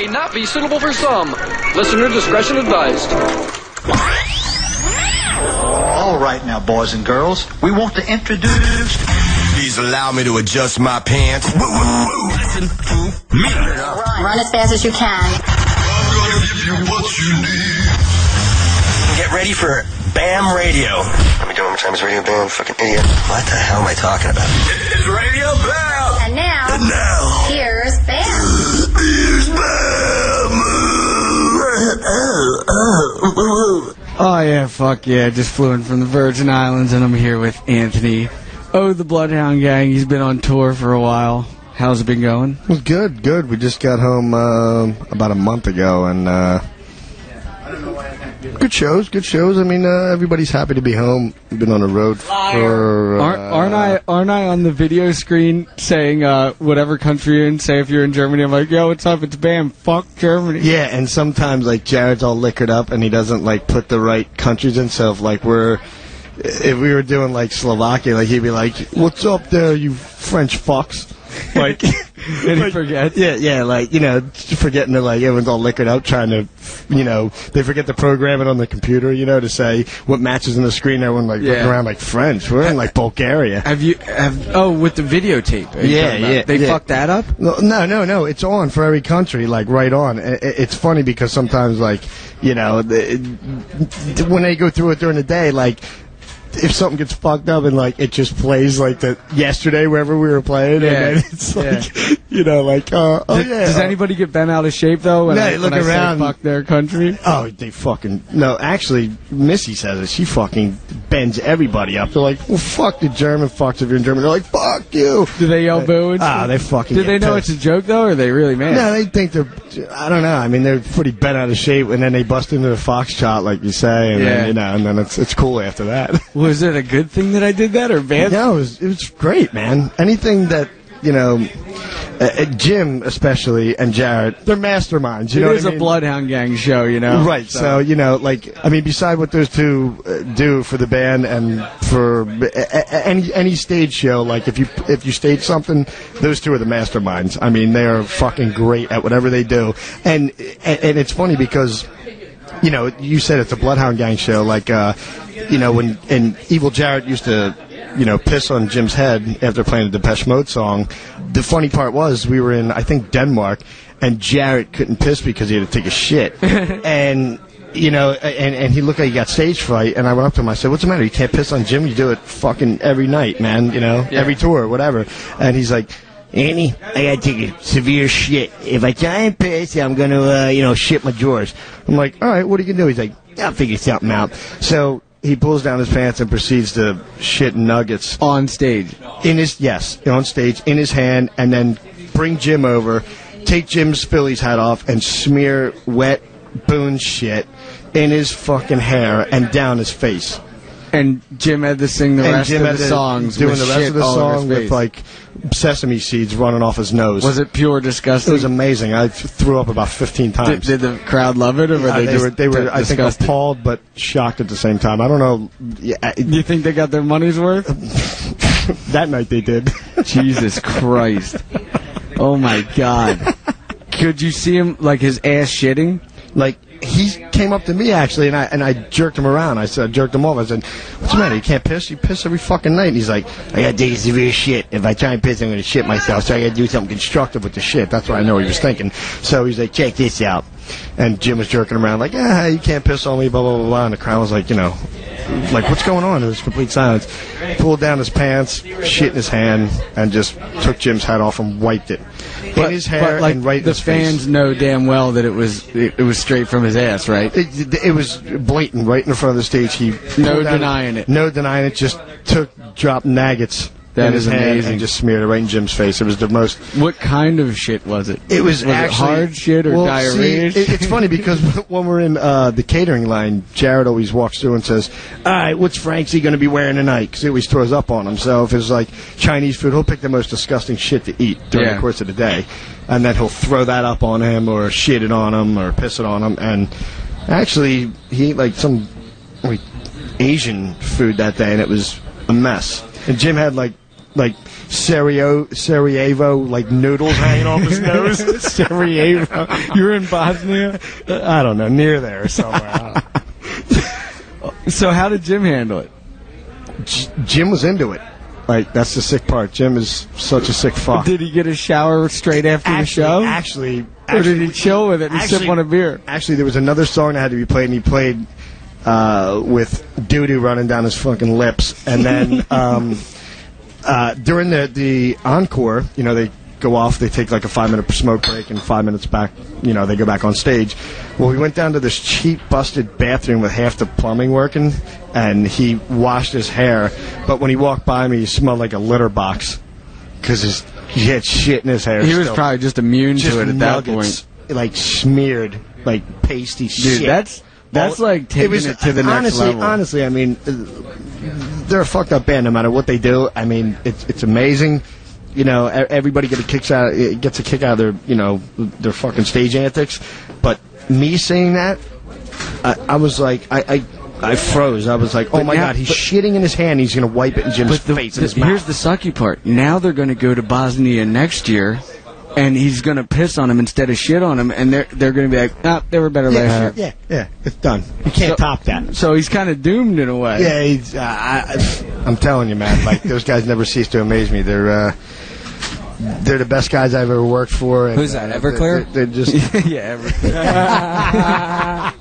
may not be suitable for some. Listener discretion advised. All right now, boys and girls, we want to introduce... Please allow me to adjust my pants. Listen to me. Run as fast as you can. I'm gonna give you what you need. Get ready for Bam Radio. Let me do it one more time. It's Radio Bam, fucking idiot. What the hell am I talking about? It's Radio Bam. And now, here's Bam. Here's Bam. Oh yeah, fuck yeah. Just flew in from the Virgin Islands and I'm here with Anthony. Oh, the Bloodhound Gang. He's been on tour for a while. How's it been going? Well, good. We just got home about a month ago, and good shows. I mean, everybody's happy to be home. We've been on the road for... Aren't I on the video screen saying whatever country you're in, say if you're in Germany, I'm like, yo, what's up? It's Bam. Fuck Germany. Yeah, and sometimes, like, Jared's all liquored up, and he doesn't, like, put the right countries in, so if we were doing, like, Slovakia, like, he'd be like, what's up there, you French fucks? Like, and he forgets? Yeah, like, you know, forgetting to, like, everyone's all liquored out trying to, you know, they forget to program it on the computer, you know, to say what matches in the screen. Everyone, like, looking around like French. We're in, like, Bulgaria. With the videotape. Yeah. They fucked that up? No. It's on for every country, like, right on. It's funny because sometimes, like, you know, when they go through it during the day, like, if something gets fucked up and, like, it just plays, like, the yesterday wherever we were playing, and then it's like, you know, like, Does anybody get bent out of shape, though, when I look around, say fuck their country? Oh, they fucking... No, actually, Missy says it. She fucking bends everybody up. They're like, well, fuck the German fucks if you're in Germany. They're like, fuck you. Do they yell boo? They fucking Do they know pissed. it's a joke, though, or are they really mad? No, they think they're... I don't know. I mean, they're pretty bent out of shape, and then they bust into the foxtrot, like you say, and then, you know, and then it's cool after that. Was it a good thing that I did that, or bad? No, it was great, man. Anything that, you know, Jim especially and Jared, they're masterminds. You know what I mean? It is a Bloodhound Gang show, you know. Right. So you know, like, I mean, beside what those two do for the band and for any stage show, like if you stage something, those two are the masterminds. I mean, they are fucking great at whatever they do, and it's funny because, you know, you said it's a Bloodhound Gang show, like, you know, and Evil Jared used to, you know, piss on Jim's head after playing the Depeche Mode song. The funny part was we were in, I think, Denmark, and Jared couldn't piss because he had to take a shit. And, you know, and he looked like he got stage fright, and I went up to him, I said, what's the matter? You can't piss on Jim? You do it fucking every night, man, you know, every tour, whatever. And he's like, Annie, I gotta take a severe shit. If I try and piss, I'm gonna, you know, shit my drawers. I'm like, all right, what are you gonna do? He's like, I'll figure something out. So he pulls down his pants and proceeds to shit nuggets on stage. On stage, in his hand, and then bring Jim over, take Jim's Phillies hat off, and smear wet Boone shit in his fucking hair and down his face. And Jim had to sing the rest of the songs, doing the rest of the song with, like, sesame seeds running off his nose. Was it pure disgusting? It was amazing. I threw up about 15 times. Did the crowd love it, or were they were I think, appalled but shocked at the same time. I don't know. Do you think they got their money's worth? That night they did. Jesus Christ! Oh my God! Could you see him, like, his ass shitting? Like, he came up to me, actually, and I jerked him around. I jerked him off. I said, what's the matter? You can't piss? You piss every fucking night. And he's like, I gotta take a severe shit. If I try and piss, I'm gonna shit myself. So I gotta do something constructive with the shit. That's what I know he was thinking. So he's like, check this out. And Jim was jerking him around like, you can't piss on me, blah, blah, blah, blah. And the crowd was like, you know, like, what's going on? It was complete silence. Pulled down his pants, shit in his hand, and just took Jim's hat off and wiped it. In his hair, like, and right in his face. The fans know damn well that it was straight from his ass, right? It was blatant, right in front of the stage. No denying it. No denying it. Just dropped nuggets in his hand and just smeared it right in Jim's face. It was the most... What kind of shit was it? It was actually... it hard shit or diarrhea? It's funny because when we're in the catering line, Jared always walks through and says, all right, what's Frankie going to be wearing tonight? Because he always throws up on him. So if it's like Chinese food, he'll pick the most disgusting shit to eat during the course of the day. And then he'll throw that up on him or shit it on him or piss it on him. And actually, he ate like some Asian food that day, and it was a mess. And Jim had like like Sarajevo like noodles hanging off his nose. Sarajevo. You're in Bosnia? I don't know, near there somewhere. So how did Jim handle it? Jim was into it. Like, that's the sick part. Jim is such a sick fuck. Did he get a shower straight after the show? Actually, or did he chill with it and sip on a beer? Actually, there was another song that had to be played, and he played with doo-doo running down his fucking lips. And then during the encore, you know, they go off, they take like a 5-minute smoke break, and 5 minutes back, you know, they go back on stage. Well, we went down to this cheap, busted bathroom with half the plumbing working, and he washed his hair, but when he walked by me, he smelled like a litter box, because he had shit in his hair. He was probably just immune to it at that point. Like smeared, like pasty shit. Dude, that's like taking it to the next level. Honestly, I mean, they're a fucked up band no matter what they do. I mean, it's amazing. You know, everybody gets a kick out of their, you know, their fucking stage antics. But me saying that, I was like, I froze. I was like, oh my God, he's shitting in his hand. He's going to wipe it in Jim's face and his mouth. Here's the sucky part. Now they're going to go to Bosnia next year, and he's going to piss on him instead of shit on him, and they're going to be like, nah, they were better last year. Yeah, it's done. You can't top that. So he's kind of doomed in a way. Yeah, he's, I'm telling you, man, like, those guys never cease to amaze me. They're the best guys I've ever worked for. And, who's that, Everclear? They're just... Yeah, Everclear.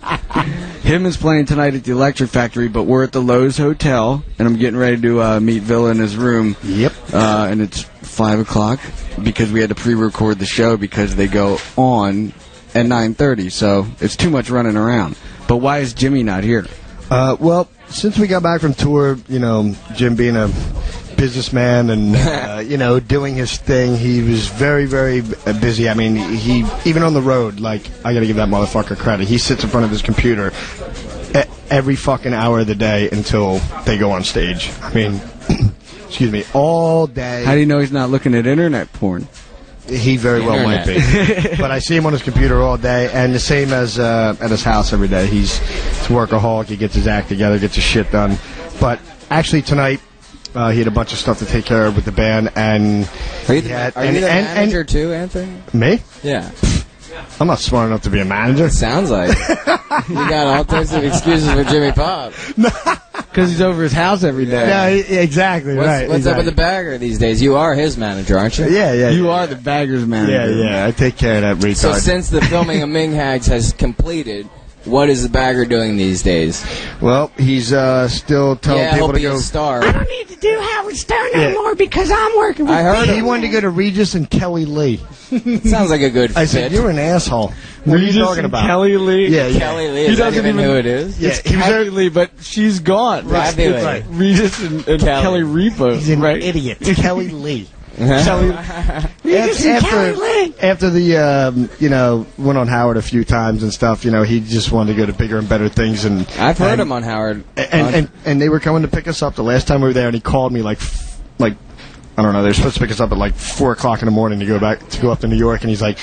Him is playing tonight at the Electric Factory, but we're at the Lowe's Hotel, and I'm getting ready to meet Villa in his room. Yep. And it's 5 o'clock, because we had to pre-record the show because they go on at 9:30, so it's too much running around. But why is Jimmy not here? Well, since we got back from tour, you know, Jim being a businessman and, you know, doing his thing, he was very, very busy. I mean, he, even on the road, like, I gotta give that motherfucker credit. He sits in front of his computer every fucking hour of the day until they go on stage. I mean, excuse me, all day. How do you know he's not looking at internet porn? He very well might be. But I see him on his computer all day, and the same as at his house every day. He's a workaholic. He gets his act together, gets his shit done. But actually tonight, he had a bunch of stuff to take care of with the band, and are you the manager too, Anthony? Me? Yeah. I'm not smart enough to be a manager. It sounds like you got all types of excuses for Jimmy Pop. Because he's over his house every day. Yeah, exactly. What's up with the bagger these days? You are his manager, aren't you? Yeah. You are the bagger's manager. Yeah. I take care of that retard. So since the filming of Ming Hags has completed, what is the bagger doing these days? Well, he's still telling people to go. Star. I don't need to do Howard Stern anymore because I'm working with. I heard he wanted to go to Regis and Kelly Lee. Sounds like a good fit. I said, you're an asshole. What are you talking about? Kelly Lee? Yeah. Kelly Lee. He doesn't even know who it is. Yeah, it's Kelly Lee, but she's gone. Right. Regis and Kelly Repo. He's an idiot. Kelly Lee. After the you know, went on Howard a few times and stuff, you know, he just wanted to go to bigger and better things. And I've heard him on Howard. And they were coming to pick us up the last time we were there, and he called me like I don't know, they were supposed to pick us up at like 4 o'clock in the morning to go up to New York, and he's like,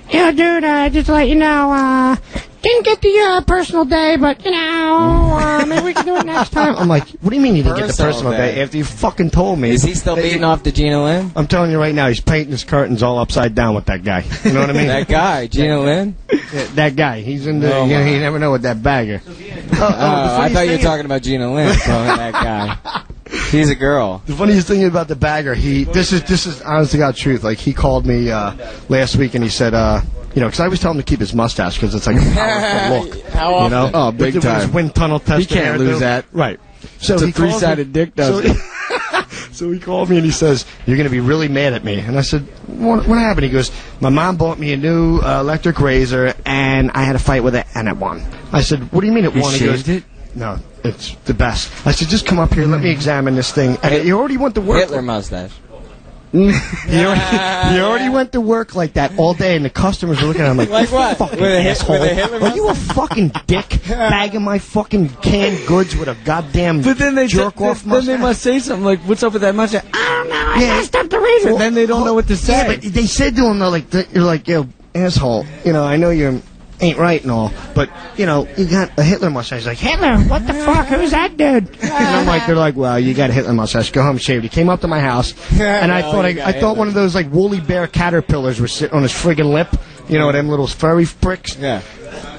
yeah, dude, just to let you know, didn't get the personal day, but, you know, maybe we can do it next time. I'm like, what do you mean you didn't get the personal day after you fucking told me? Is he still beating off to Gina Lynn? I'm telling you right now, he's painting his curtains all upside down with that guy. You know what I mean? That guy, Gina Lynn? Yeah, that guy. He's in the, you never know with that bagger. I thought you were talking about Gina Lynn, that guy. He's a girl. The funniest thing about the bagger, this is honest to God truth. Like, he called me last week and he said, you know, because I always tell him to keep his mustache because it's like a powerful look. How often? You know? Oh, big with time. His wind tunnel test. He can't lose that. Right. So it's a 3-sided dick, doesn't it? So he called me and he says, you're going to be really mad at me. And I said, what happened? He goes, my mom bought me a new electric razor and I had a fight with it and it won. I said, what do you mean it won? He shaved it? No, it's the best. I said, just come up here, let me examine this thing. And you already went to work. Hitler mustache. You already went to work like that all day, and the customers were looking at him like what? Fucking With asshole. a Hitler Are you a fucking dick bagging my fucking canned goods with a goddamn jerk-off mustache? Then they must say something like, what's up with that mustache? I don't know, I messed up the razor. Well, then they don't know what to say. Yeah, but they said to him, though, you're like, yo, asshole, you know, I know you're ain't right and all, but, you know, you got a Hitler mustache. He's like, Hitler, what the fuck? Who's that dude? And I'm like, they're like, well, you got a Hitler mustache. Go home and shave it. He came up to my house, and I thought one of those, like, woolly bear caterpillars was sitting on his friggin' lip. You know, them little furry pricks. Yeah.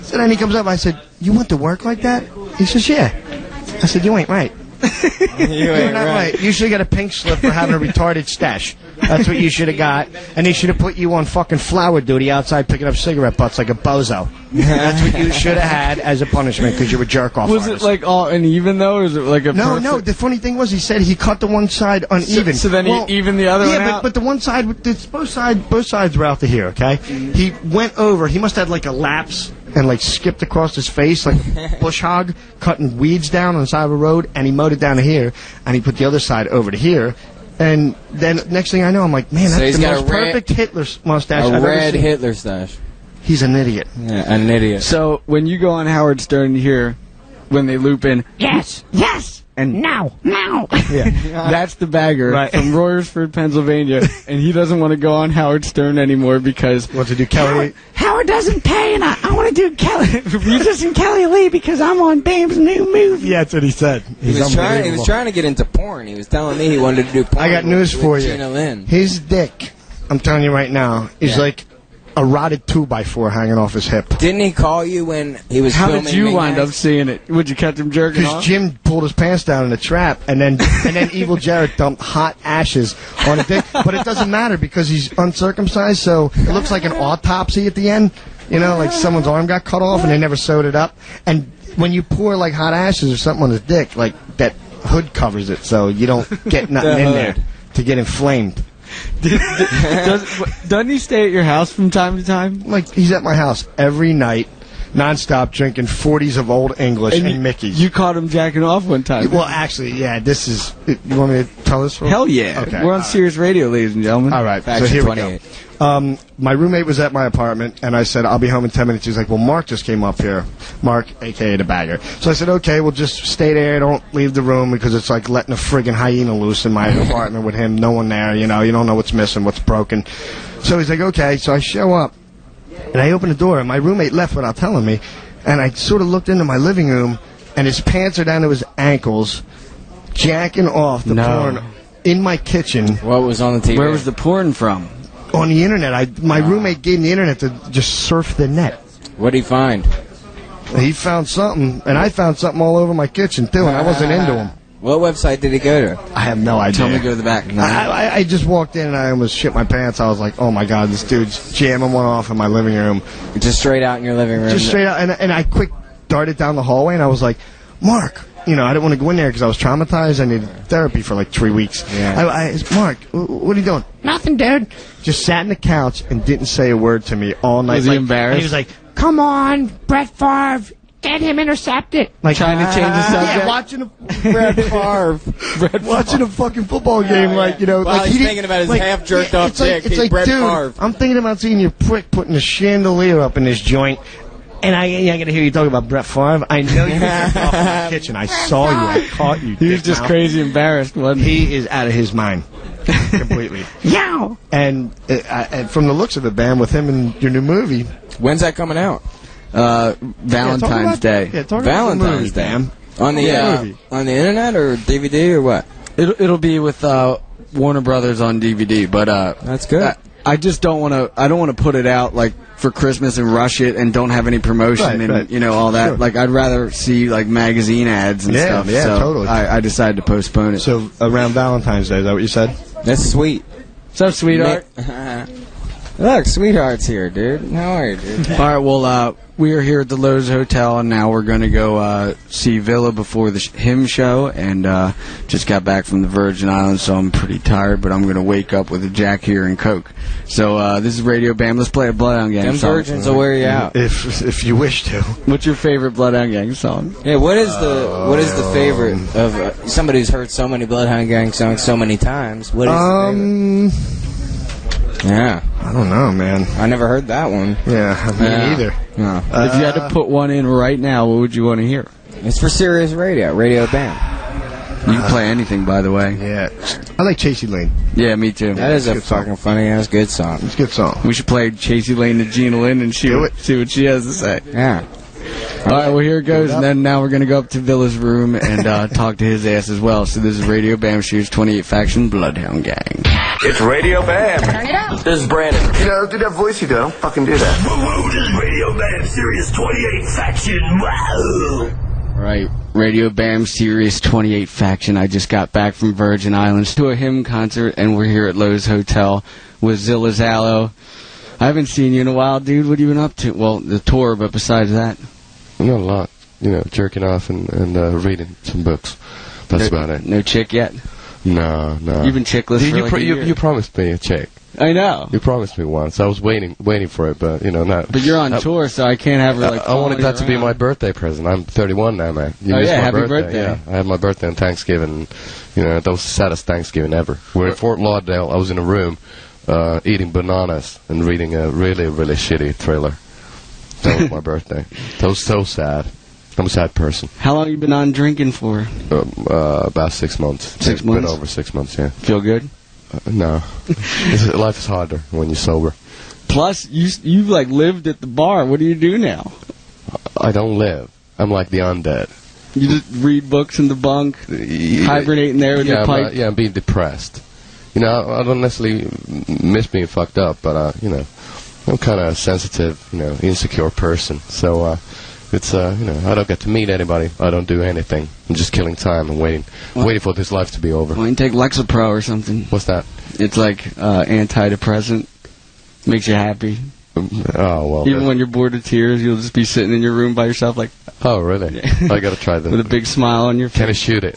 So then he comes up, I said, you went to work like that? He says, yeah. I said, you ain't right. You're not right. You should have got a pink slip for having a retarded stash. That's what you should have got. And he should have put you on fucking flower duty outside picking up cigarette butts like a bozo. That's what you should have had as a punishment because you're a jerk-off Was artist. it like all uneven, though, or is it like a No, the funny thing was he said he cut the one side uneven. So then he evened the other one out? But the one side, both sides were out to here, okay? He went over, he must have had like a lapse and like skipped across his face like a bush hog, cutting weeds down on the side of a road, and he mowed it down to here, and he put the other side over to here. And then next thing I know, I'm like, man, that's the most perfect Hitler mustache I've ever seen. A red Hitler stash. He's an idiot. Yeah, an idiot. So when you go on Howard Stern here, when they loop in, yes, and now. Yeah, that's the bagger from Royersford, Pennsylvania, and he doesn't want to go on Howard Stern anymore because wants to do Kelly. Howard doesn't pay, and I want to do Kelly. Regis and Kelly Lee because I'm on Bam's new movie. Yeah, that's what he said. He was trying to get into porn. He was telling me he wanted to do porn. I got news for you. Gina Lynn. His dick, I'm telling you right now, is like a rotted 2x4 hanging off his hip. Didn't he call you when he was filming? How did you wind up seeing it? Would you catch him jerking off? Because Jim pulled his pants down in a trap, and then Evil Jared dumped hot ashes on a dick. But it doesn't matter because he's uncircumcised, so it looks like an autopsy at the end. You know, like someone's arm got cut off and they never sewed it up. And when you pour like hot ashes or something on his dick, like that hood covers it, so you don't get nothing in there to get inflamed. Doesn't he stay at your house from time to time? Like, he's at my house every night, nonstop, drinking 40s of Old English and Mickey's. You caught him jacking off one time. Well, actually, yeah, this is... You want me to tell this? Hell yeah. Okay. We're on Sirius Radio, ladies and gentlemen. All right, Faction so here 28. we go. My roommate was at my apartment, and I said, I'll be home in 10 minutes. He's like, well, Mark just came up here. Mark, a.k.a. the bagger. So I said, okay, we'll just stay there. Don't leave the room because it's like letting a friggin' hyena loose in my apartment with him. No one there, you know. You don't know what's missing, what's broken. So he's like, okay. So I show up, and I open the door, and my roommate left without telling me. And I sort of looked into my living room, and his pants are down to his ankles, jacking off the porn in my kitchen. What was on the TV? Where was the porn from? On the internet. My roommate gave me the internet to just surf the net. What did he find? He found something, and I found something all over my kitchen, too, and I wasn't into him. What website did he go to? I have no idea. Tell me to go to the back. No. I just walked in, and I almost shit my pants. I was like, oh, my God, this dude's jamming one off in my living room. Just straight out in your living room? Just straight out, and I quick darted down the hallway, and I was like, Mark... You know, I didn't want to go in there because I was traumatized. I needed therapy for like 3 weeks. Yeah. Mark, what are you doing? Nothing, dude. Just sat in the couch and didn't say a word to me all night. Was he embarrassed? And he was like, Come on, Brett Favre. Get him intercepted. like Trying to change the subject? Yeah, watching a Brett Favre. Watching a fucking football game, like, you know. While like he's he thinking about his like, half-jerked off dick, it's he's like, Brett dude, Favre. I'm thinking about seeing your prick putting a chandelier up in this joint. And I got to hear you talk about Brett Favre. I know you were off in the kitchen. I saw you. I caught you. He was just crazy embarrassed, wasn't he? He is out of his mind. Completely. Yow. And from the looks of it, Bam, with him in your new movie. When's that coming out? Valentine's Day. Yeah, talk Valentine's about the movie, Day. Bam. On the internet or DVD or what? It'll be with Warner Brothers on DVD, but that's good. I just don't want to. I don't want to put it out like for Christmas and rush it and don't have any promotion and you know all that. Sure. Like I'd rather see like magazine ads and stuff. Yeah, so totally. I decided to postpone it. So around Valentine's Day, is that what you said? That's sweet. What's up, sweetheart? Look, sweetheart's here, dude. How are you, dude? All right, well, we are here at the Lowe's Hotel, and now we're going to go see Villa before the hymn show, and just got back from the Virgin Islands, so I'm pretty tired, but I'm going to wake up with a Jack here and Coke. So this is Radio Bam. Let's play a Bloodhound Gang Them song. virgins will wear you out. If you wish to. What's your favorite Bloodhound Gang song? Yeah, what is the favorite of somebody who's heard so many Bloodhound Gang songs so many times? What is the favorite? Yeah. I don't know, man. I never heard that one. Yeah, me neither. No. If you had to put one in right now, what would you want to hear? It's for Sirius Radio, Radio Bam. You can play anything, by the way. Yeah. I like Chasey Lane. Yeah, me too. That is a fucking funny-ass good song. It's a good song. We should play Chasey Lane to Gina Lynn and see what she has to say. Yeah. All right, well, here it goes, and then now we're going to go up to Villa's room and talk to his ass as well. So this is Radio Bam Sirius 28 Faction Bloodhound Gang. It's Radio Bam. Turn it up. This is Brandon. You know, do that voice you do. Don't fucking do that. Woo-woo, this is Radio Bam, Sirius 28 Faction. Wow. Right, Radio Bam Sirius 28 Faction. I just got back from Virgin Islands to a hymn concert, and we're here at Lowe's Hotel with Zilla Zallo. I haven't seen you in a while, dude. What have you been up to? Well, the tour, but besides that. Not a lot. You know, jerking off and reading some books. That's about it. No chick yet? No. You've been chickless for like a year. You promised me a chick. I know. You promised me once. I was waiting for it, but, you know, not. But you're on tour, so I can't have her, like, I wanted that to be my birthday present. I'm 31 now, man. You missed my happy birthday. Yeah, I had my birthday on Thanksgiving. You know, that was the saddest Thanksgiving ever. We're in Fort Lauderdale. I was in a room eating bananas and reading a really, really shitty thriller. That was my birthday. That was so sad. I'm a sad person. How long have you been on drinking for? About 6 months. 6 months? Been over 6 months, yeah. Feel good? No. Life is harder when you're sober. Plus, you like lived at the bar. What do you do now? I don't live. I'm like the undead. You just read books in the bunk, hibernate in there with your pipe? I'm being depressed. You know, I don't necessarily miss being fucked up, but, you know, I'm kind of a sensitive, you know, insecure person. So, it's, you know, I don't get to meet anybody. I don't do anything. I'm just killing time and waiting for this life to be over. Why don't you take Lexapro or something? What's that? It's like antidepressant. Makes you happy. Oh, well. Even when you're bored of tears, you'll just be sitting in your room by yourself like... Oh, really? Yeah. I gotta try that. With a big smile on your face. Can I shoot it?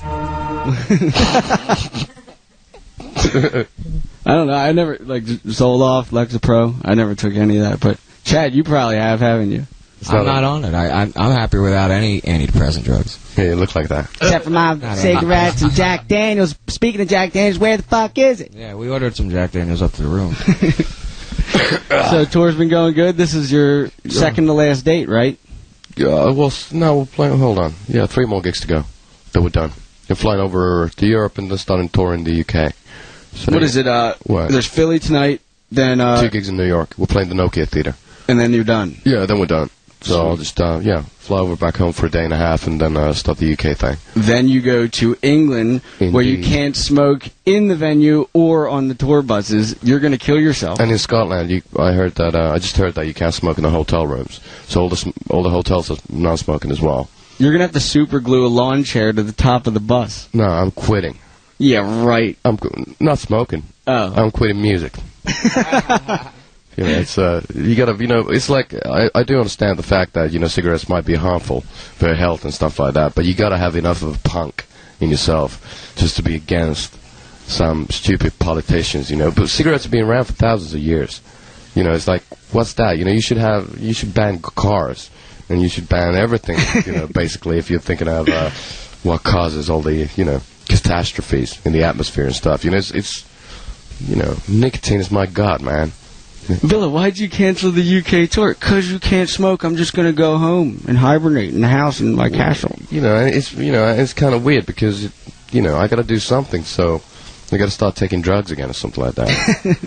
I don't know. I never, like, Zoloft, Lexapro. I never took any of that. But, Chad, you probably have, haven't you? I'm not on it. I'm happy without any antidepressant drugs. Yeah, you look like that. Except for my cigarettes and Jack Daniels. Speaking of Jack Daniels, where the fuck is it? Yeah, we ordered some Jack Daniels up to the room. So, tour's been going good. This is your second to last date, right? Well, no, we're playing. Hold on. Yeah, 3 more gigs to go. Then we're done. We're flying over to Europe and then starting tour in the UK. So, what is it? What? There's Philly tonight, then... 2 gigs in New York. We're playing the Nokia Theater. And then you're done? Yeah, then we're done. So I'll just, fly over back home for a day and a half and then start the UK thing. Then you go to England, where you can't smoke in the venue or on the tour buses. You're going to kill yourself. And in Scotland, I heard that, I just heard that you can't smoke in the hotel rooms. So all the hotels are non-smoking as well. You're going to have to super glue a lawn chair to the top of the bus. No, I'm quitting. Yeah, right. I'm not smoking. Oh. I'm quitting music. You know, it's you gotta, you know, it's like I do understand the fact that, you know, cigarettes might be harmful for your health and stuff like that, but you gotta have enough of a punk in yourself just to be against some stupid politicians, you know. But cigarettes have been around for thousands of years. You know, it's like, what's that? You know, you should ban cars and you should ban everything. You know, basically, if you're thinking of what causes all the, you know, catastrophes in the atmosphere and stuff. You know, it's you know, nicotine is my god, man. Villa, why'd you cancel the UK tour? 'Cause you can't smoke. I'm just going to go home and hibernate in the house in my castle. You know, it's kind of weird because, you know, I got to do something, so I got to start taking drugs again or something like that.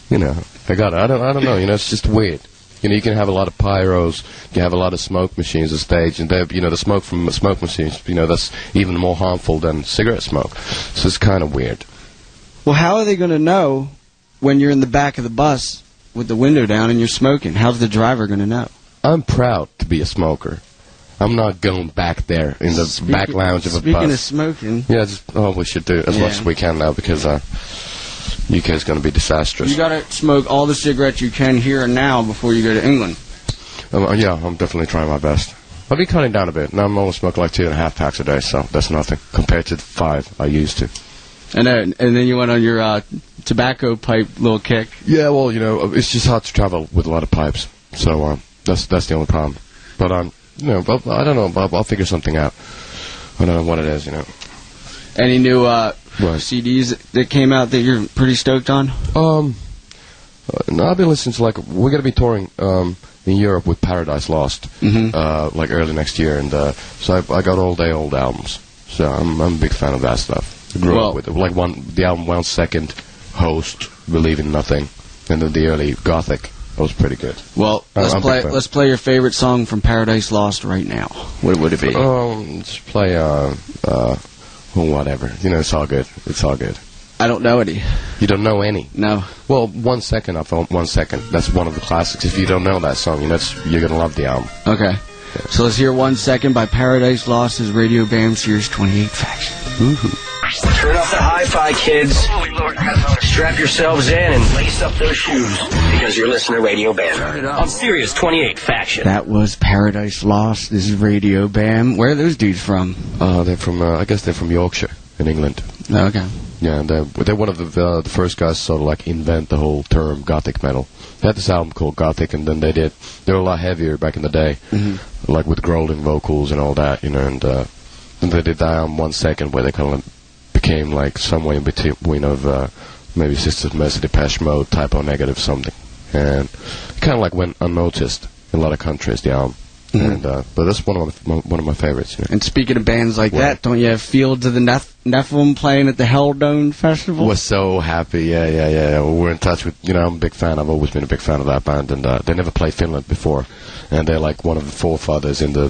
You know, I don't know. You know, it's just weird. You know, you can have a lot of pyros, you can have a lot of smoke machines on stage, and you know, the smoke from smoke machines, you know, that's even more harmful than cigarette smoke. So it's kind of weird. Well, how are they going to know when you're in the back of the bus with the window down and you're smoking? How's the driver going to know? I'm proud to be a smoker. I'm not going back there in the back lounge of a bus. Speaking of smoking... Yeah, we should do as much as we can now because UK is going to be disastrous. You got to smoke all the cigarettes you can here and now before you go to England. Yeah, I'm definitely trying my best. I'll be cutting down a bit. Now I'm only smoking like 2.5 packs a day, so that's nothing compared to the 5 I used to. And then you went on your tobacco pipe little kick. Yeah, well, you know, it's just hard to travel with a lot of pipes, so that's the only problem. But you know, I don't know. I'll figure something out. I don't know what it is, you know. Any new CDs that came out that you're pretty stoked on? No, I've been listening to we're gonna be touring in Europe with Paradise Lost, like early next year, and so I got all day old albums. So I'm a big fan of that stuff. I grew up with it. Like the album 1 Second, Host, Believe in Nothing, and then the early Gothic. That was pretty good. Well, let's play your favorite song from Paradise Lost right now. What would it be? Just play whatever. You know, it's all good. It's all good. I don't know any. You don't know any? No. Well, 1 Second, I thought 1 Second. That's one of the classics. If you don't know that song, you're gonna love the album. Okay. Yeah. So let's hear 1 Second by Paradise Lost as Radio Bam Sirius 28 Faction. Woohoo. Turn off the hi-fi, kids. Strap yourselves in and lace up those shoes because you're listening to Radio Bam on Sirius 28 Faction. That was Paradise Lost. This is Radio Bam. Where are those dudes from? They're from. I guess they're from Yorkshire in England. Oh, okay. Yeah, and they're one of the first guys to sort of like invent the whole term Gothic metal. They had this album called Gothic, and then they were a lot heavier back in the day, like with growling vocals and all that, you know. And then they did that album 1 Second, where they kind of became like somewhere in between of maybe Sisters of Mercy, Depeche Mode, Typo Negative, something, and it kind of like went unnoticed in a lot of countries. The album. And, but that's one of my favorites. You know? And speaking of bands like that, don't you have Fields of the Nephilim playing at the Helldome Festival? We're so happy, yeah. We're in touch with, I'm a big fan. I've always been a big fan of that band, and they never played Finland before, and they're like one of the forefathers in the,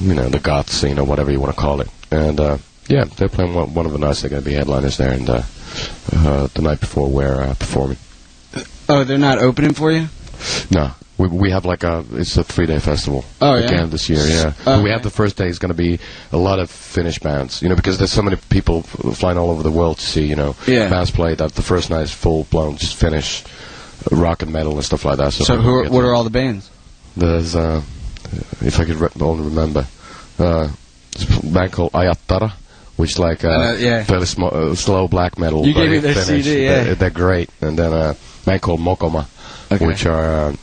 the goth scene or whatever you want to call it. And yeah, they're playing one of the nights. They're going to be headliners there, and the night before we're performing. Oh, they're not opening for you? No. We have it's a 3-day festival again this year, yeah. Okay. We have the first day is going to be a lot of Finnish bands, because there's so many people flying all over the world to see, bands play. That the first night is full-blown, just Finnish rock and metal and stuff like that. So what are all the bands? There's, if I could only remember, there's a band called Ajattara, which is like fairly slow black metal. You gave me their Finnish. CD, yeah. They're great. And then a band called Mokoma, which are...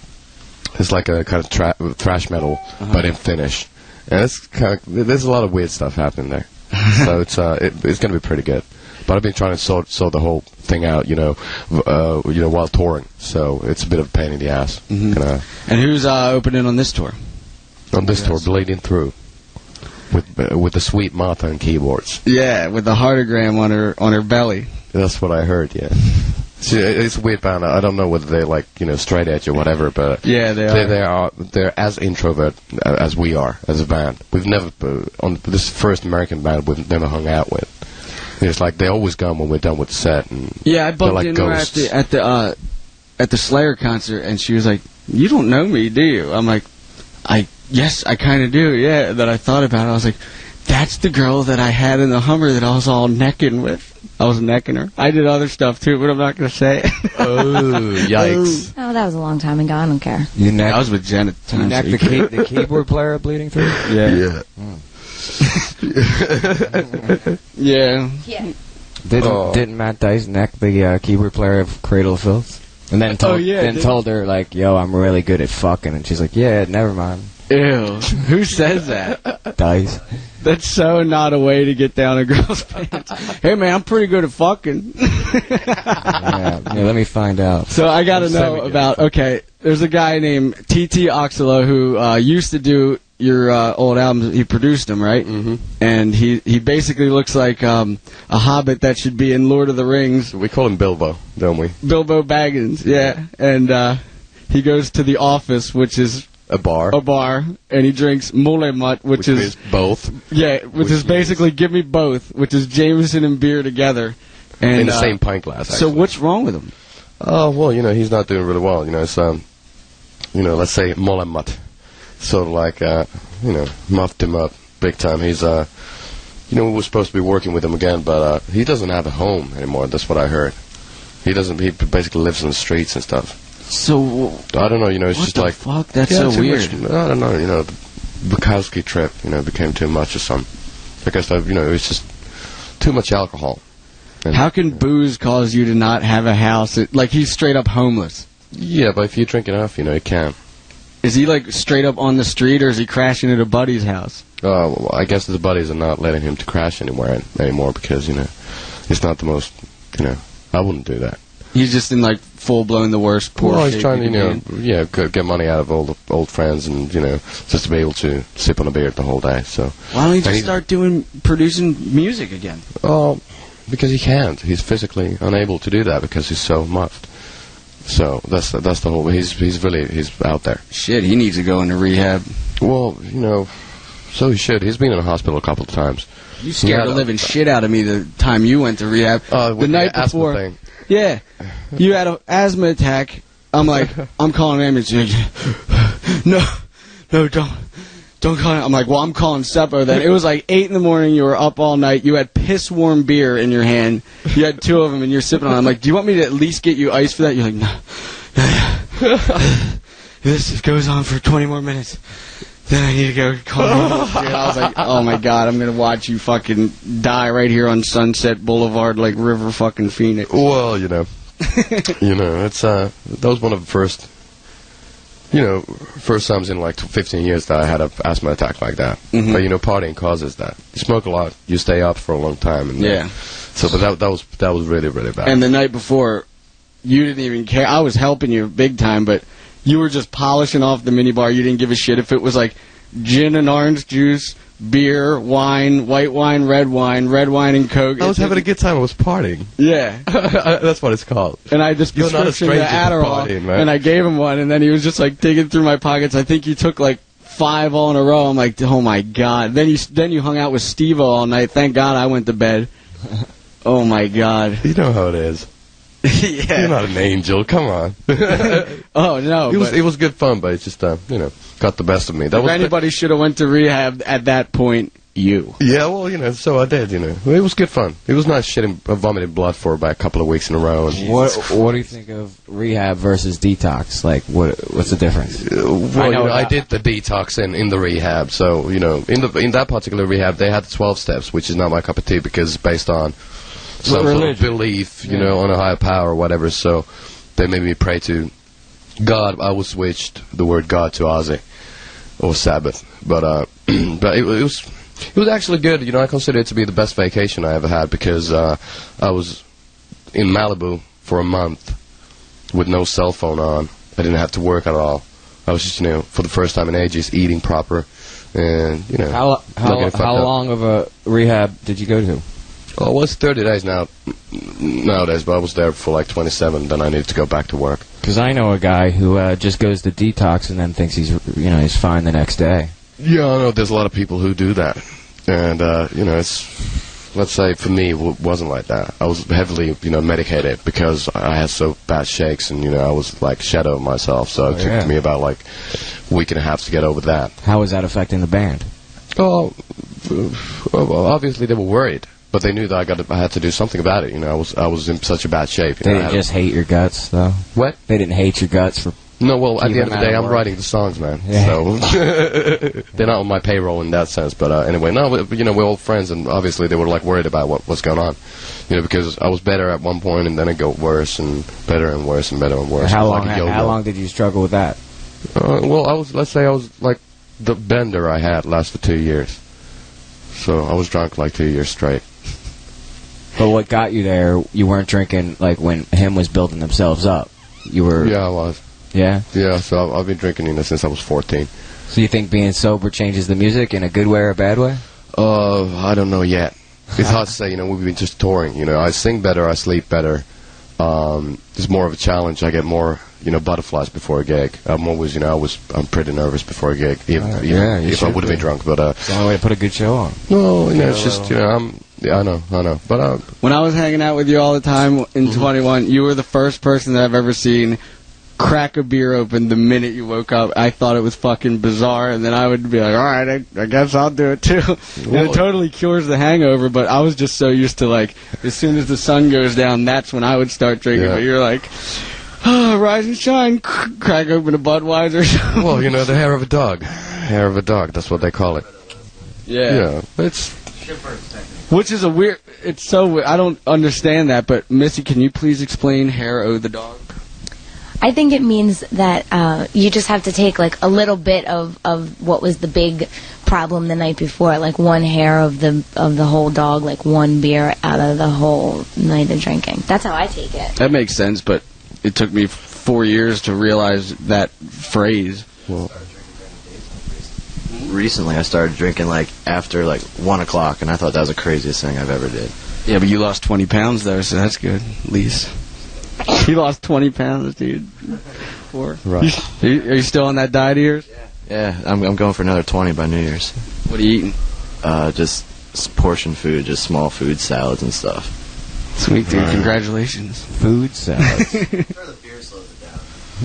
it's like a kind of thrash metal, but in Finnish, and there's a lot of weird stuff happening there. So it's going to be pretty good. But I've been trying to sort the whole thing out, while touring. So it's a bit of a pain in the ass. And who's opening on this tour? On this tour, Bleeding Through, with the sweet Martha on keyboards. Yeah, with the heartogram on her belly. That's what I heard. Yeah. See, it's a weird band. I don't know whether they're straight edge or whatever, but yeah, they're as introvert as we are as a band. We've never on this first American band we've never hung out with. It's like they always come when we're done with the set. And I bumped into her at the Slayer concert, and she was like, "You don't know me, do you?" I'm like, "Yes, I kind of do." Yeah. Then I thought about it. I was like, "That's the girl that I had in the Hummer that I was all necking with." I was necking her. I did other stuff too, but I'm not going to say it. Oh, yikes. Oh, that was a long time ago. I don't care. I was with Jen at the time. You necked the keyboard player Bleeding Through? Yeah. Yeah. Didn't Matt Dice neck the keyboard player of Cradle of Filth? And then told her, like, yo, I'm really good at fucking. And she's like, yeah, never mind. Ew. Who says that? Dice. That's so not a way to get down a girl's pants. Hey, man, I'm pretty good at fucking. yeah, let me find out. So I got to know about, there's a guy named T.T. Oxalo who used to do your old albums. He produced them, right? Mm-hmm. And he basically looks like a hobbit that should be in Lord of the Rings. We call him Bilbo, don't we? Bilbo Baggins, yeah. And he goes to the office, which is... A bar, and he drinks molemut, which is both. Yeah, which is basically give me both, which is Jameson and beer together, and in the same pint glass. Actually. So what's wrong with him? Oh well, he's not doing really well. It's let's say molemut, sort of like muffed him up big time. He's we were supposed to be working with him again, but he doesn't have a home anymore. That's what I heard. He doesn't. He basically lives in the streets and stuff. So I don't know, it's just like fuck. That's so weird. I don't know, the Bukowski trip, became too much or something. I guess it's just too much alcohol. And how can booze cause you to not have a house? Like he's straight up homeless. Yeah, but if you drink enough, you can. Is he like straight up on the street, or is he crashing at a buddy's house? Well, I guess the buddies are not letting him to crash anymore because it's not the most. I wouldn't do that. He's just in like full blown the worst poor Well, he's shape trying to, he can be in. get money out of all the old friends and, just to be able to sip on a beer the whole day. So why don't you just start producing music again? Oh, because he can't. He's physically unable to do that because he's so muffed. So that's the whole. He's out there. Shit, he needs to go into rehab. Well, so he should. He's been in the hospital a couple of times. You scared the living shit out of me the time you went to rehab. The night before. Thing. Yeah, you had an asthma attack. I'm like, I'm calling an ambulance. No, don't call it. I'm like, well, I'm calling Seppo then. It was like 8 in the morning. You were up all night. You had piss warm beer in your hand. You had 2 of them and you're sipping on it. I'm like, do you want me to at least get you ice for that? You're like, no. This goes on for 20 more minutes. Then I need to go call him. I was like, oh my God, I'm going to watch you fucking die right here on Sunset Boulevard like River fucking Phoenix. Well, it's, that was one of the first times in like 15 years that I had an asthma attack like that. Mm-hmm. But, partying causes that. You smoke a lot, you stay up for a long time. And, yeah. So, but that was really, really bad. And the night before, you didn't even care. I was helping you big time, but you were just polishing off the minibar. You didn't give a shit if it was like gin and orange juice, beer, wine, white wine, red wine and Coke. I was having a good time. I was partying. Yeah. That's what it's called. And I just prescriptioned the Adderall, and I gave him one, and then he was just like digging through my pockets. I think you took like 5 all in a row. I'm like, oh my God. Then you hung out with Steve-O all night. Thank God I went to bed. Oh my God. You know how it is. Yeah. You're not an angel. Come on. Oh no. It was good fun, but it just got the best of me. If anybody should have went to rehab at that point, you. Yeah, well, so I did. It was good fun. It was nice vomiting blood for about a couple of weeks in a row. And what do you think of rehab versus detox? Like, what's the difference? Well, I did the detox in the rehab. So in that particular rehab, they had the 12 steps, which is not my cup of tea because it's based on some sort of belief, on a higher power or whatever. So they made me pray to God. I would switch the word God to Ozzy or Sabbath, but it was actually good. I consider it to be the best vacation I ever had because I was in Malibu for a month with no cell phone on. I didn't have to work at all. I was just for the first time in ages eating proper, and How long of a rehab did you go to? Well, it was 30 days nowadays, but I was there for like 27. Then I needed to go back to work. Because I know a guy who just goes to detox and then thinks he's fine the next day. Yeah, I know. There's a lot of people who do that, and let's say for me, it wasn't like that. I was heavily, medicated because I had so bad shakes, and I was like shadow myself. So it took me about like a week and a half to get over that. How was that affecting the band? Oh, well, obviously they were worried. But they knew that I had to do something about it. I was in such a bad shape. They didn't just hate your guts, though. What? They didn't hate your guts for. No, well, at the end of the day, I'm writing the songs, man. Yeah. So they're not on my payroll in that sense. But anyway, no, we're all friends, and obviously they were like worried about what's going on. Because I was better at one point, and then it got worse and better and worse and better and worse. How long did you struggle with that? Well, let's say I was like the bender I had lasted 2 years. So I was drunk like 2 years straight. But what got you there, you weren't drinking like when him was building themselves up. You were. Yeah, I was. Yeah? Yeah, so I've been drinking since I was 14. So you think being sober changes the music in a good way or a bad way? I don't know yet. It's hard to say, we've been just touring. I sing better, I sleep better. It's more of a challenge. I get more, butterflies before a gig. I'm always, I'm pretty nervous before a gig, if I would have been drunk. But it's the only way to put a good show on. No, it's just, I know. But when I was hanging out with you all the time in 21, you were the first person that I've ever seen crack a beer open the minute you woke up. I thought it was fucking bizarre, and then I would be like, all right, I guess I'll do it too. And it totally cures the hangover, but I was just so used to, like, as soon as the sun goes down, that's when I would start drinking. But you're like, rise and shine, crack open a Budweiser. Well, the hair of a dog. Hair of a dog, that's what they call it. Yeah. It's... Which is a weird... It's so weird. I don't understand that, but Missy, can you please explain hair o' the dog? I think it means that you just have to take like a little bit of what was the big problem the night before, like one hair of the whole dog, like one beer out of the whole night of drinking. That's how I take it. That makes sense, but it took me 4 years to realize that phrase. Well, recently I started drinking like after like 1 o'clock, and I thought that was the craziest thing I've ever did. Yeah, but you lost 20 pounds though, so that's good, at least. You lost 20 pounds, dude. Right. Are you still on that diet of yours? Yeah, I'm going for another 20 by New Year's. What are you eating? Just portion food, just small food salads and stuff. Sweet, dude. Congratulations. Food salads. The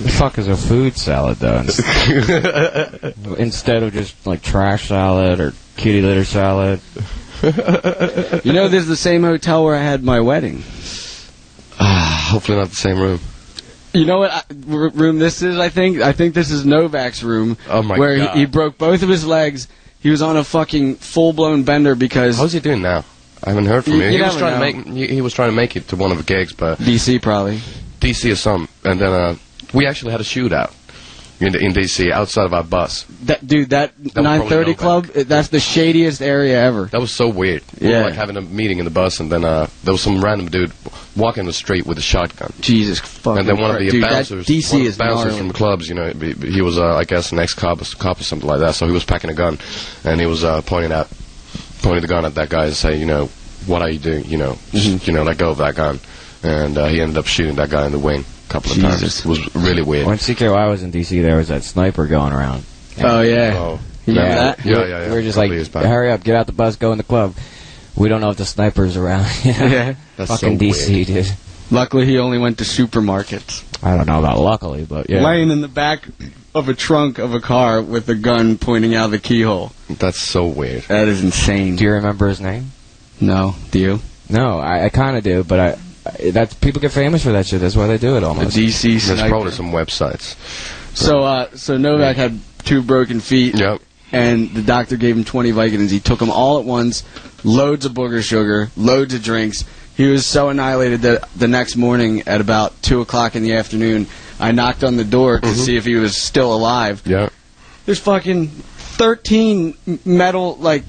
fuck is a food salad, though? Instead of just, like, trash salad or kitty litter salad. You know, this is the same hotel where I had my wedding. Hopefully not the same room. You know what room this is, I think? I think this is Novak's room. Oh, my where God. He broke both of his legs. He was on a fucking full-blown bender because... How's he doing now? I haven't heard from him. He was trying to make it to one of the gigs, but... D.C. probably. D.C. or something. And then we actually had a shootout in D.C. outside of our bus. That 930 Club, that's the shadiest area ever. That was so weird. We were like having a meeting in the bus, and then there was some random dude walking the street with a shotgun. Jesus fucking And then one of the bouncers, DC one of the bouncers from the clubs, you know, he was I guess an ex-cop or something like that. So he was packing a gun, and he was pointing the gun at that guy and say, you know, what are you doing? You know, just, you know, let go of that gun. And he ended up shooting that guy in the wing a couple of times. It was really weird. When CKY was in D.C., there was that sniper going around. Oh, yeah. You remember that? Yeah. We were just like, hurry up, get out the bus, go in the club. We don't know if the sniper's around. Yeah. That's fucking so DC, weird. dude. Luckily, he only went to supermarkets. I don't know about luckily, but yeah. Laying in the back of a trunk of a car with a gun pointing out the keyhole. That's so weird. That is insane. Do you remember his name? No. Do you? No, I kind of do, but that's people get famous for that shit. That's why they do it almost. The DC There's sniper. probably some websites. So Novak had 2 broken feet. Yep. And the doctor gave him 20 Vicodins. He took them all at once, loads of booger sugar, loads of drinks. He was so annihilated that the next morning at about 2 o'clock in the afternoon, I knocked on the door to see if he was still alive. Yeah. There's fucking 13 metal, like,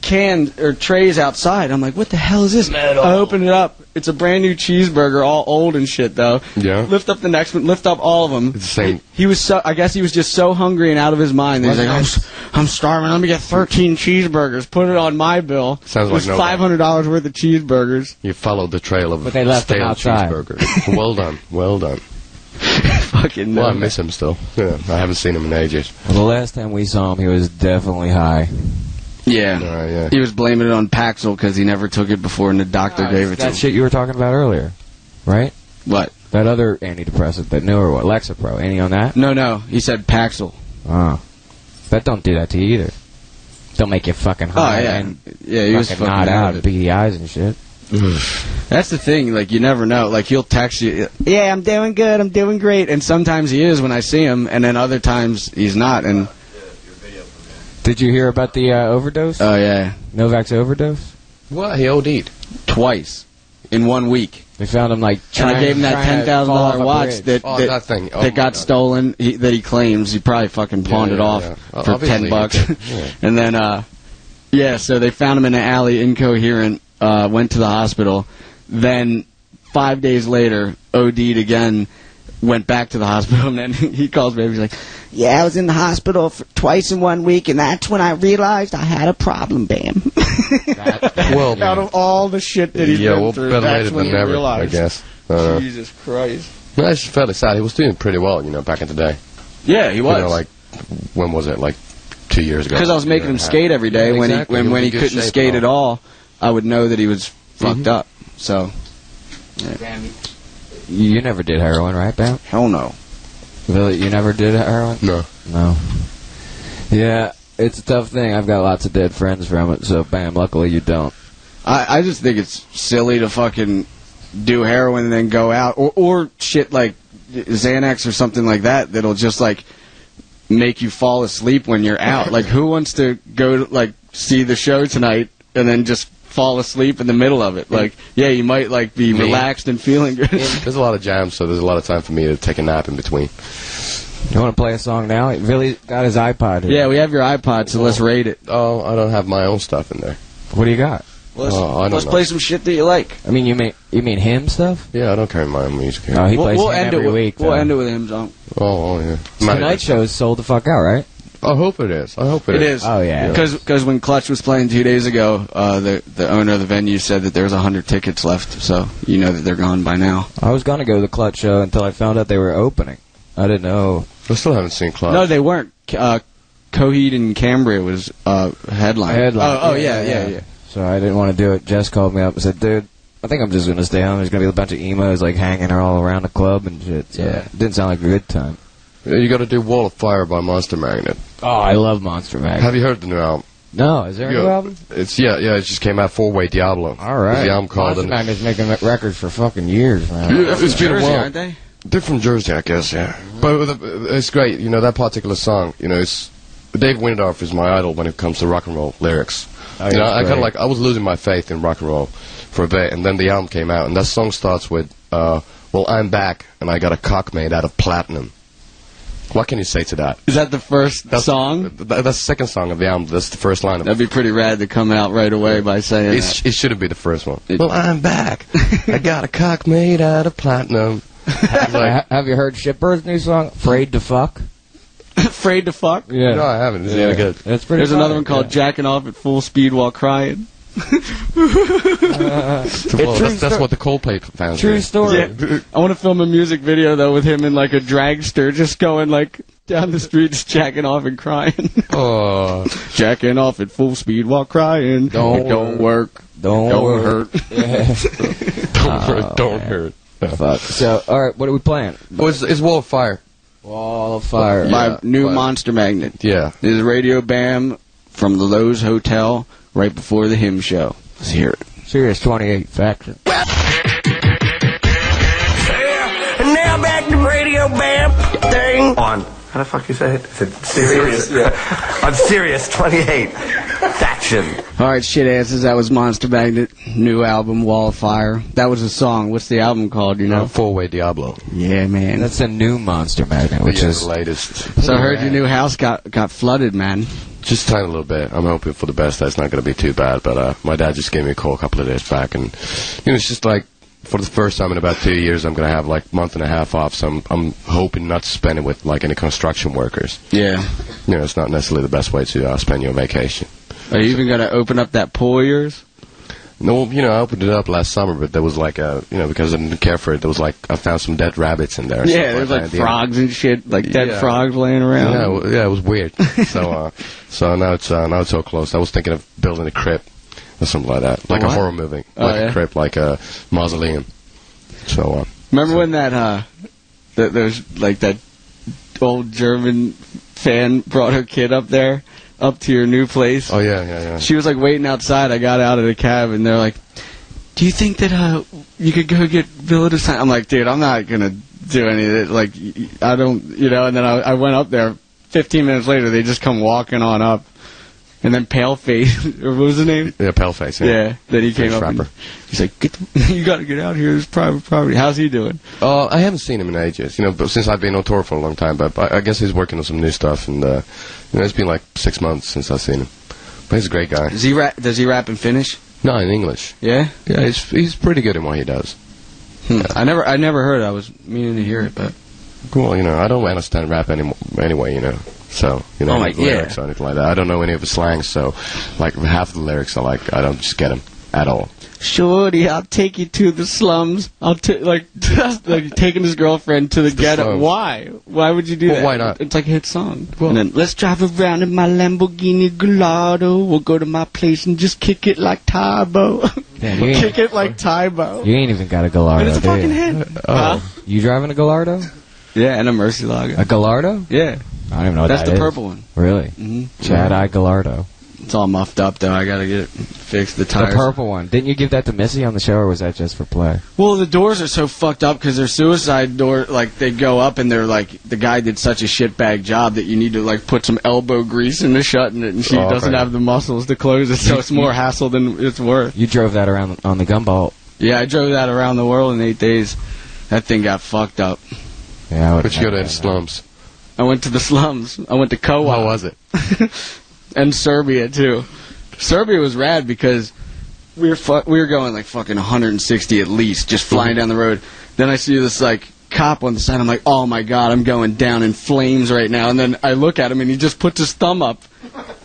cans or trays outside. I'm like, what the hell is this? Metal. I open it up. It's a brand new cheeseburger, all old and shit, though. Yeah. Lift up the next one. Lift up all of them. It's the same. He was so. I guess he was just so hungry and out of his mind. That he's like, I'm starving. Let me get 13 cheeseburgers. Put it on my bill. Sounds it was like $500 worth of cheeseburgers. You followed the trail of But they left him stale outside. cheeseburgers. Well done. Well done. Fucking Well, I miss him still. Yeah, I haven't seen him in ages. Well, the last time we saw him, he was definitely high. Yeah. Yeah. He was blaming it on Paxil because he never took it before and the doctor gave it to him. That shit you were talking about earlier, right? What? That other antidepressant, that newer one, Lexapro. Any on that? No. He said Paxil. Oh. That don't do that to you either. Don't make you fucking high. Oh, yeah. And Yeah, he was fucking fucking nod out, out of it. beady eyes and shit. That's the thing, like, you never know. Like, he'll text you, yeah, I'm doing good, I'm doing great. And sometimes he is when I see him, and then other times he's not. And Did you hear about the overdose? oh, yeah. Novak's overdose? What? He OD'd. Twice. In 1 week. They found him, like, And I gave him that trying to fall off $10,000 a watch bridge. that, Oh, that, that thing. Oh, that my got God. stolen, that he claims. He probably fucking pawned it off for Obviously, $10. he did. Yeah. And then, so they found him in an alley, incoherent, went to the hospital. Then 5 days later, OD'd again, went back to the hospital, and then he calls me. He's like, yeah, I was in the hospital twice in 1 week, and that's when I realized I had a problem, Bam. Well, out of all the shit that he's been through, better that's later when than he never, realized. I guess. Jesus Christ. No, it's fairly sad. He was doing pretty well, you know, back in the day. Yeah, he was. You know, like, when was it? Like 2 years ago. Because I was making him skate every day. Yeah, when exactly. he when he He was in good couldn't shape skate and at all, I would know that he was fucked up. So, You never did heroin, right, Bam? hell no. Really? You never did heroin? No. No. Yeah, it's a tough thing. I've got lots of dead friends from it, so Bam, luckily you don't. I just think it's silly to fucking do heroin and then go out. Or shit like Xanax or something like that that'll just, like, make you fall asleep when you're out. Like, who wants to go to, like, see the show tonight and then just fall asleep in the middle of it? Like, yeah, you might, like, be relaxed and feeling good. There's a lot of jams, so there's a lot of time for me to take a nap in between. You want to play a song now? He really got his iPod here. Yeah, we have your iPod, so let's rate it. Oh, I don't have my own stuff in there. What do you got? Let's play some shit that you like. I mean, you mean him stuff? Yeah, I don't carry my own music here. Oh, he plays him every week. We'll end it with him, John. Oh, yeah. Tonight show's sold the fuck out, right? I hope it is. It is. Oh, yeah. Because when Clutch was playing 2 days ago, the owner of the venue said that there was 100 tickets left, so you know that they're gone by now. I was going to go to the Clutch show until I found out they were opening. I didn't know. I still haven't seen Clutch. No, they weren't. Coheed and Cambria was headline. Oh, yeah. So I didn't want to do it. Jess called me up and said, dude, I think I'm just going to stay home. There's going to be a bunch of emos like hanging all around the club and shit. So it didn't sound like a good time. You got to do Wall of Fire by Monster Magnet. Oh, I love Monster Magnet. Have you heard the new album? No, is there a new album? It just came out. 4-Way Diablo. All right. The album called Monster Magnet's making records for fucking years, man. Yeah, it's been a while. Aren't they? They're from Jersey, I guess. Yeah, but it's great. You know that particular song. You know, it's Dave Winterdorf is my idol when it comes to rock and roll lyrics. Oh, you know, I kind of I was losing my faith in rock and roll for a bit, and then the album came out, and that song starts with, "Well, I'm back, and I got a cock made out of platinum." What can you say to that? Is that the first song? That's the second song of the album. That's the first line of it. That'd be pretty rad to come out right away by saying that. It shouldn't be the first one. Well, I'm back. I got a cock made out of platinum. Have you heard Shipper's new song, Afraid to Fuck? Afraid to Fuck? Yeah. No, I haven't. It's really good. It's pretty There's another one called Jacking Off at Full Speed While Crying. That's what the Coldplay fans True do. story. Yeah. I want to film a music video, though, with him in, like, a dragster, just going, like, down the street, just jacking off and crying. Oh. Jacking off at full speed while crying. Don't work. Don't hurt. Yeah. Don't hurt. No. Fuck. So, all right, what are we playing? It's Wall of Fire. Wall of Fire. My new Monster Magnet. Yeah. This is Radio Bam from the Lowe's Hotel right before the Hymn Show. Let's hear it. Sirius 28 Faction. And now back to Radio Bam thing. On. How the fuck you say it? Is it Sirius? Yeah. On Sirius 28 Faction. Alright, shit asses, that was Monster Magnet. New album, Wall of Fire. That was a song. What's the album called, you know? 4-Way Diablo. Yeah, man. That's a new Monster Magnet, which is the latest. So I heard your new house got flooded, man. Just a tiny little bit. I'm hoping for the best. That's not going to be too bad. But my dad just gave me a call a couple of days back, and it's just like for the first time in about 2 years, I'm going to have like a month and a half off. So I'm hoping not to spend it with like any construction workers. Yeah. It's not necessarily the best way to spend your vacation. Are you even going to open up that pool of yours? No, I opened it up last summer, but there was like because I didn't care for it, there was like, I found some dead rabbits in there. Yeah, there's like frogs and shit, like dead frogs laying around. Yeah, it was weird. So now it's so close. I was thinking of building a crypt or something like that, like a horror movie, like a crypt, like a mausoleum. So remember when that there's like that old German fan brought her kid up to your new place? Oh yeah. She was like waiting outside. I got out of the cab and they're like, "Do you think that you could go get Villa to sign?" I'm like, "Dude, I'm not gonna do any of it. Like, I don't, And then I went up there. 15 minutes later, they just come walking on up. And then Paleface, or what was his name? Yeah, Paleface. Yeah. Then he came up. And he's like, "You got to get out here. It's private property." How's he doing? I haven't seen him in ages. But since I've been on tour for a long time. But I guess he's working on some new stuff, and it's been like 6 months since I've seen him. But he's a great guy. Does he rap in Finnish? No, in English. Yeah. Yeah, he's pretty good in what he does. I never heard it. I was meaning to hear it, but. Well, I don't understand rap anyway, So, lyrics or anything like that. I don't know any of the slang, so, like, half the lyrics are like, I don't just get them at all. Shorty, I'll take you to the slums. like taking his girlfriend to the ghetto. Slums. Why? Why would you do that? Why not? It's like a hit song. And then, let's drive around in my Lamborghini Gallardo. We'll go to my place and just kick it like Tybo. Kick it like Tybo. You ain't even got a Gallardo. And it's a fucking hit. Huh? You driving a Gallardo? Yeah, and a Murcielago. A Gallardo? Yeah. I don't even know what That's that the is. purple one. Really? Mm-hmm. Chad-Eye Gallardo. It's all muffed up, though. I gotta get it fixed. The tires. The purple one. Didn't you give that to Missy on the show, or was that just for play? Well, the doors are so fucked up because they're suicide door. Like, they go up and they're like, the guy did such a shitbag job that you need to, like, put some elbow grease into shutting it, and she doesn't have the muscles to close it, so it's more hassle than it's worth. You drove that around on the gumball. Yeah, I drove that around the world in 8 days. That thing got fucked up. Yeah, but you go to the slums. I went to the slums. I went to Kowa. How was it? And Serbia too. Serbia was rad because we were going like fucking 160 at least, just flying down the road. Then I see this like cop on the side. I'm like, oh my god, I'm going down in flames right now. And then I look at him and he just puts his thumb up,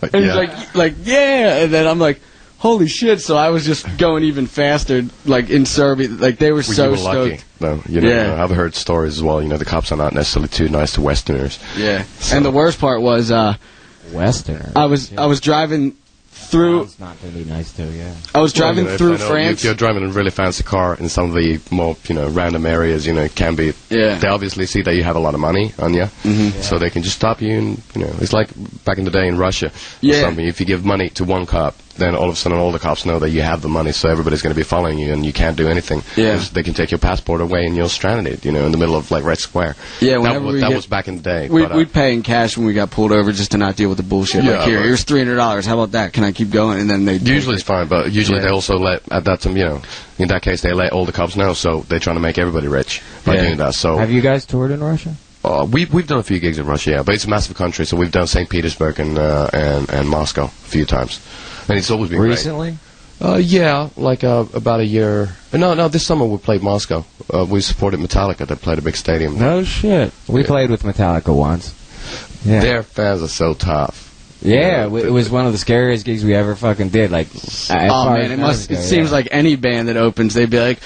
and he's like yeah. And then I'm like, holy shit! So I was just going even faster, like in Serbia. Like they were so you were stoked. lucky, though. You know, I've heard stories as well. You know, the cops are not necessarily too nice to Westerners. Yeah. So. And the worst part was Westerners. I was driving through. It's not going to be nice too. Yeah. I was driving through France. If you're driving a really fancy car in some of the more, random areas, it can be. Yeah. They obviously see that you have a lot of money on you, so they can just stop you. And it's like back in the day in Russia or something. If you give money to one cop, then all of a sudden all the cops know that you have the money, so everybody's going to be following you, and you can't do anything. Yeah. They can take your passport away, and you're stranded, in the middle of like Red Square. Yeah. That was back in the day. We'd pay in cash when we got pulled over just to not deal with the bullshit. Yeah, like here's $300. How about that? Can I keep going? And then they usually it's fine, but usually they also let at that time, in that case they let all the cops know, so they're trying to make everybody rich by doing that. So have you guys toured in Russia? We've done a few gigs in Russia, but it's a massive country, so we've done St. Petersburg and Moscow a few times, and it's always been recently. Great. Yeah, like about a year. No, this summer we played Moscow. We supported Metallica. They played a big stadium. No shit. We played with Metallica once. Yeah. Their fans are so tough. Yeah, it was one of the scariest gigs we ever fucking did. Like, oh man, it seems like any band that opens, they'd be like,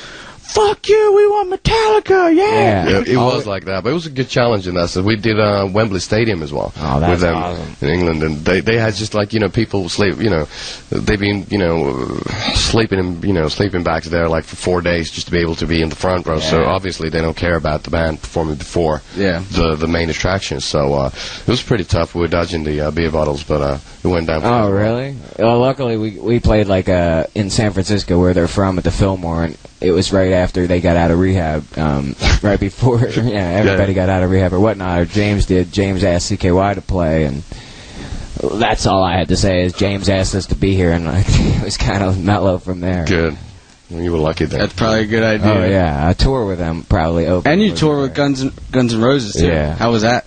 fuck you, we want Metallica, yeah. It was like that, but it was a good challenge in that. So we did Wembley Stadium as well. Oh, that's with them awesome. in England, and they had just like people sleep, they've been sleeping bags there like for 4 days just to be able to be in the front row. So obviously they don't care about the band performing before the main attraction. So it was pretty tough. We were dodging the beer bottles, but it went down. Oh really? Well, luckily we played like in San Francisco where they're from at the Fillmore, and it was right after they got out of rehab, right before everybody got out of rehab or whatnot, or James did. James asked CKY to play, and that's all I had to say is James asked us to be here, and it was kind of mellow from there. Good. Well, you were lucky there. That's probably a good idea. Oh yeah, a tour with them probably open. And you tour with Guns N' Roses too. Yeah. How was that?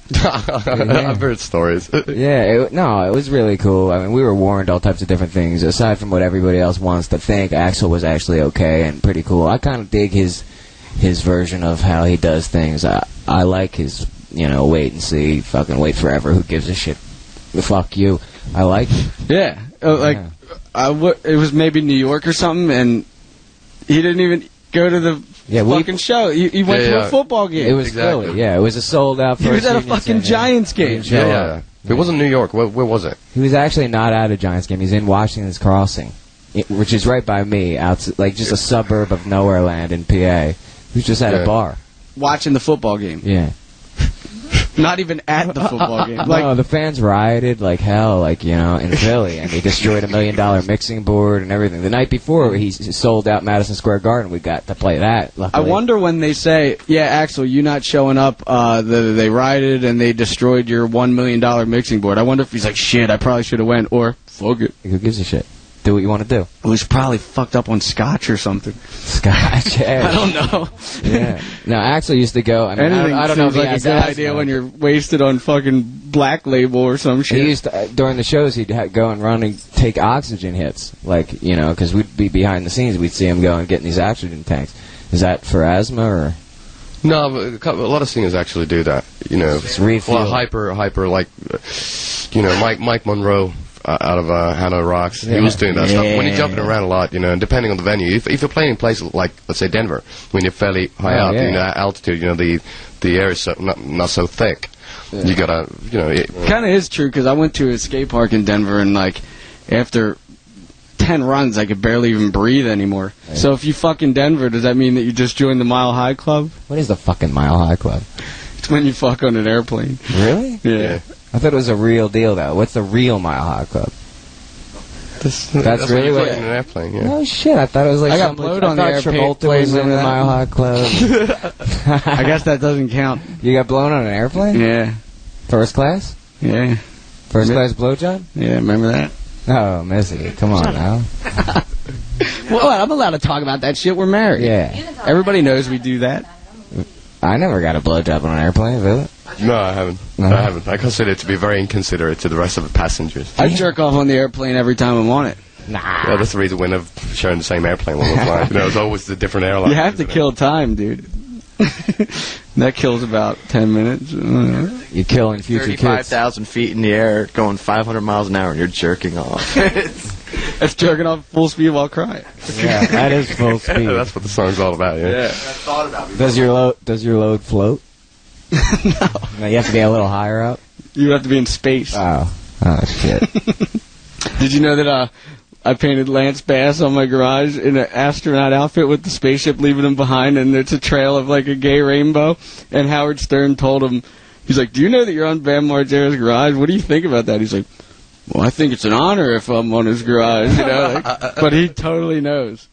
I've heard stories. Yeah, it was really cool. I mean, we were warned all types of different things. Aside from what everybody else wants to think, Axl was actually okay and pretty cool. I kind of dig his version of how he does things. I like his, wait and see, fucking wait forever. Who gives a shit? Fuck you. I like it. Yeah. It was maybe New York or something, and he didn't even go to the fucking show. He went to a football game. It was Philly. Yeah, it was a sold out. He was at a fucking Giants game. Yeah. It wasn't New York. Where was it? He was actually not at a Giants game. He's in Washington's Crossing, which is right by me, like just a suburb of nowhere land in PA. He was just at a bar watching the football game. Yeah. Not even at the football game. No, the fans rioted like hell, in Philly, and they destroyed $1 million mixing board and everything. The night before, he sold out Madison Square Garden. We got to play that. Luckily. I wonder when they say, "Yeah, Axl, you not showing up. They rioted and they destroyed your $1 million mixing board." I wonder if he's like, "Shit, I probably should have went," or "Fuck it." Who gives a shit? Do what you want to do. It was probably fucked up on scotch or something. Scotch, yeah. I don't know. Yeah. Now, Axl used to go. I mean, I don't know if like a good idea when you're wasted on fucking Black Label or some shit. He used to, during the shows, he'd go and run and take oxygen hits, because we'd be behind the scenes. We'd see him go and getting these oxygen tanks. Is that for asthma or? No, but a lot of singers actually do that. It's refuel. Well, hyper, like, Mike Monroe. Out of Hanoi Rocks, he was doing that stuff. When you're jumping around a lot, and depending on the venue, if you're playing in places like, let's say, Denver, when you're fairly high up, altitude, the air is not so thick. Yeah. You gotta, it kind of is true because I went to a skate park in Denver, and after 10 runs, I could barely even breathe anymore. Right. So if you fuck in Denver, does that mean that you just joined the Mile High Club? What is the fucking Mile High Club? It's when you fuck on an airplane. Really? Yeah. I thought it was a real deal, though. What's the real Mile High Club? That's really what in an airplane. Yeah. Oh shit! I thought it was like I got blowed on the airplane. Travolta was in the Mile High Club. I guess that doesn't count. You got blown on an airplane? Yeah. First class? Yeah. First class blowjob? Yeah, remember that? Oh, Missy, come on now. Well, I'm allowed to talk about that shit. We're married. Yeah. Everybody knows we do that. I never got a blowjob on an airplane, really. No, I haven't. No? I haven't. I consider it to be very inconsiderate to the rest of the passengers. I jerk off on the airplane every time I'm on it. Nah. Yeah, that's the reason we're never sharing the same airplane when we're flying. You know, it's always a different airline. You have to kill time, dude. That kills about 10 minutes. You're killing future kids. 35,000 feet in the air, going 500 miles an hour, and you're jerking off. That's jerking off full speed while crying. Yeah, that is full speed. That's what the song's all about, yeah. I thought about it. Does your load float? No, you have to be a little higher up. You have to be in space. Oh shit! Did you know that I painted Lance Bass on my garage in an astronaut outfit with the spaceship leaving him behind, and it's a trail of like a gay rainbow? And Howard Stern told him, he's like, "Do you know that you're on Bam Margera's garage? What do you think about that?" He's like, "Well, I think it's an honor if I'm on his garage, you know." Like, but he totally knows.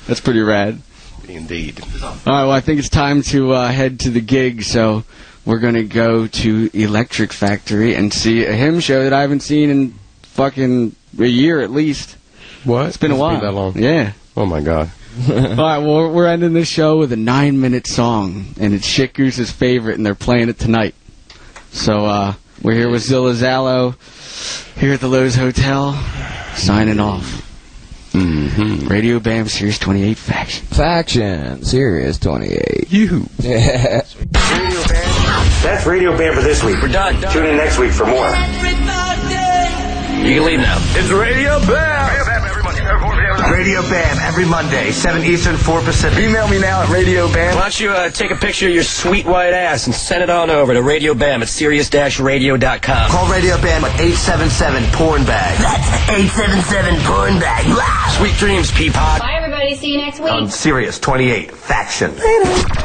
That's pretty rad. Indeed. All right, well, I think it's time to head to the gig, so we're going to go to Electric Factory and see a hymn show that I haven't seen in fucking a year at least. What? It's been a while. Been that long? Yeah. Oh, my God. All right, well, we're ending this show with a 9-minute song, and it's Shit Goose's favorite, and they're playing it tonight. So we're here with Zilla Zallo here at the Lowe's Hotel, signing off. Mm-hmm. Radio Bam, Sirius 28 Faction, Sirius 28. You. Yeah. Radio Bam. That's Radio Bam for this week. We're done. Tune in next week for more. You can leave now. It's Radio Bam. Radio Bam every Monday, 7 Eastern, 4 Pacific. Email me now at Radio Bam. Why don't you take a picture of your sweet white ass and send it on over to Radio Bam at Sirius-Radio.com. Call Radio Bam at 877-PORN-BAG. That's 877-PORN-BAG. Sweet dreams, Peapod. Bye, everybody. See you next week. On Sirius 28 Faction. Later.